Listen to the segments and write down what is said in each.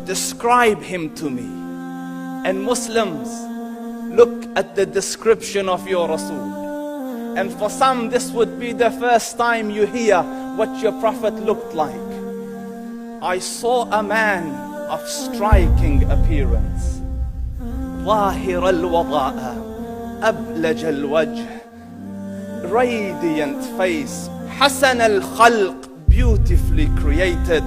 describe him to me. And Muslims, look at the description of your Rasul. And for some, this would be the first time you hear what your Prophet looked like. I saw a man of striking appearance. ظاهر الوضاء أبلج الوجه, radiant face, حسن الخلق, beautifully created.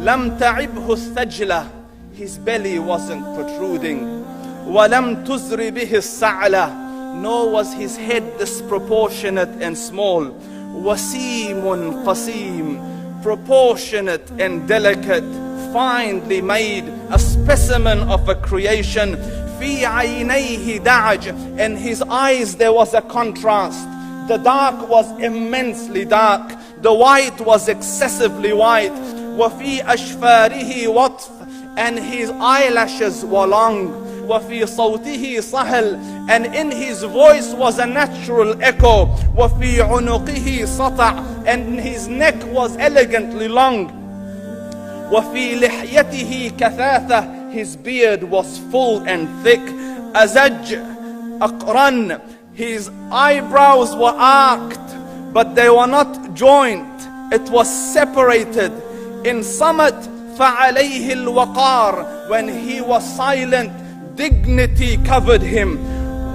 لم تعبه الثجلة, his belly wasn't protruding. ولم تزر به السعلة, nor was his head disproportionate and small. وسيم قسيم, proportionate and delicate, finely made, a specimen of a creation. في عينيه دعج, in his eyes there was a contrast. The dark was immensely dark, the white was excessively white. وفي أشفاره وطف, and his eyelashes were long. وفي صوته صهل, and in his voice was a natural echo. وفي عنقه سطع, and his neck was elegantly long. وفي لحيته كثاثة, his beard was full and thick. أزج أقرن, his eyebrows were arched, but they were not joint, it was separated. In summit فعليه الوقار, when he was silent, dignity covered him.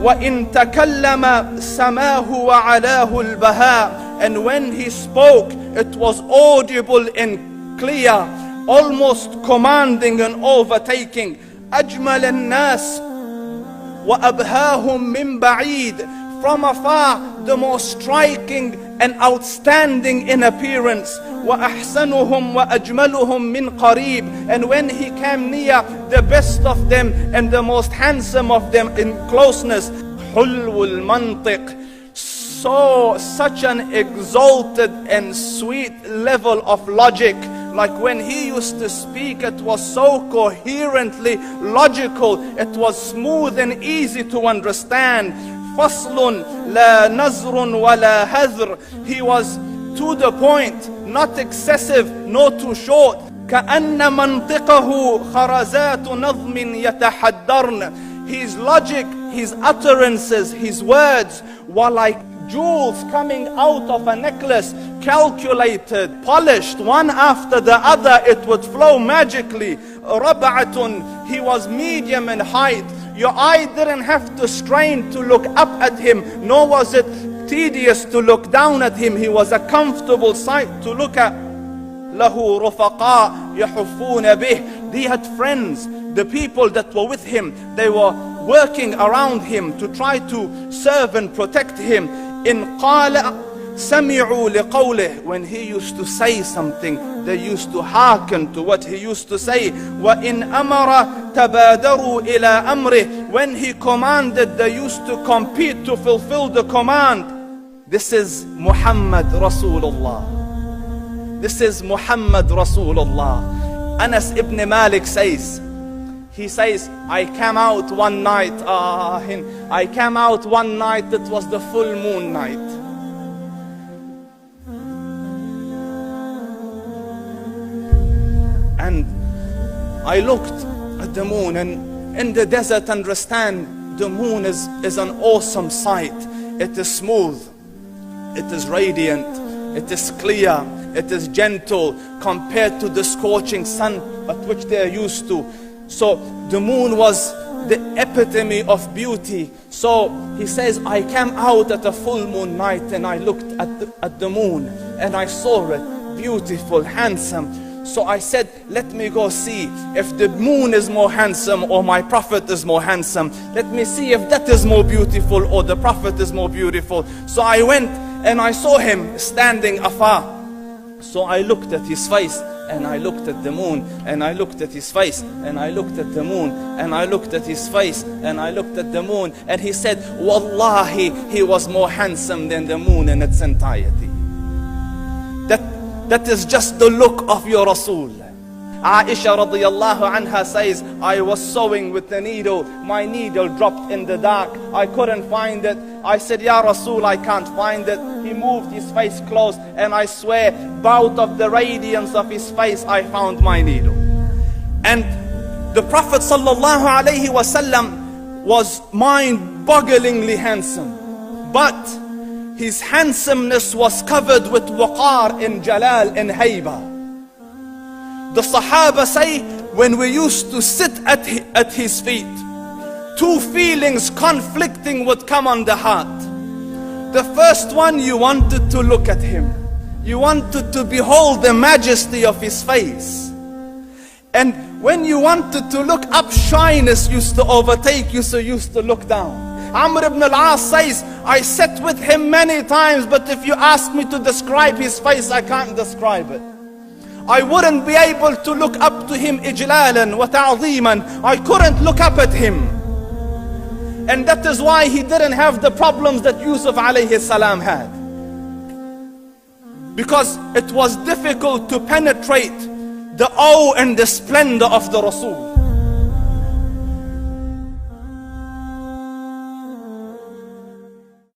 وإن تكلم سماه وعلاه البهاء, and when he spoke it was audible and clear, almost commanding and overtaking. أجمل الناس وأبهاهم من بعيد, from afar the most striking and outstanding in appearance. وأحسنهم وأجملهم من قريب, and when he came near, the best of them and the most handsome of them in closeness. حلو المنطق, such an exalted and sweet level of logic. Like when he used to speak, it was so coherently logical, it was smooth and easy to understand. فصل لا نزر ولا هذر, he was to the point, not excessive nor too short. كأن منطقه خرزات نظم يتحدرن, his logic, his utterances, his words were like jewels coming out of a necklace, calculated, polished, one after the other, it would flow magically. ربعة, he was medium in height. Your eye didn't have to strain to look up at him, nor was it tedious to look down at him. He was a comfortable sight to look at. له رفقاء يحفون به, he had friends, the people that were with him, they were working around him to try to serve and protect him. إن قال سمعوا لقوله, when he used to say something, they used to hearken to what he used to say. وإن أمر تبادروا إلى أمره, when he commanded, they used to compete to fulfill the command. This is Muhammad Rasulullah. This is Muhammad Rasulullah. Anas ibn Malik says, he says, I came out one night, it was the full moon night. And I looked at the moon, and in the desert, understand, the moon is an awesome sight. It is smooth, it is radiant, it is clear, it is gentle compared to the scorching sun at which they are used to. So the moon was the epitome of beauty. So he says, I came out at a full moon night and I looked at the moon and I saw it beautiful, handsome. So I said, let me go see if the moon is more handsome or my Prophet is more handsome. Let me see if that is more beautiful or the Prophet is more beautiful. So I went and I saw him standing afar. So I looked at his face and I looked at the moon, and I looked at his face, and I looked at the moon, and I looked at his face, and I looked at the moon, and he said, Wallahi, he was more handsome than the moon in its entirety. That is just the look of your Rasul. Aisha radiyallahu anha says, I was sewing with the needle, my needle dropped in the dark, I couldn't find it. I said, Ya Rasul, I can't find it. He moved his face close, and I swear, out of the radiance of his face, I found my needle. And the Prophet sallallahu alaihi wasallam was mind-bogglingly handsome, but his handsomeness was covered with waqar and jalal and haiba. The Sahaba say, when we used to sit at his feet, two feelings conflicting would come on the heart. The first one, you wanted to look at him. You wanted to behold the majesty of his face. And when you wanted to look up, shyness used to overtake you, so you used to look down. Amr ibn al-As says, I sat with him many times, but if you ask me to describe his face, I can't describe it. I wouldn't be able to look up to him ijlalan wa ta'zeeman. I couldn't look up at him. And that is why he didn't have the problems that Yusuf alayhi salam had. Because it was difficult to penetrate the awe and the splendor of the Rasul.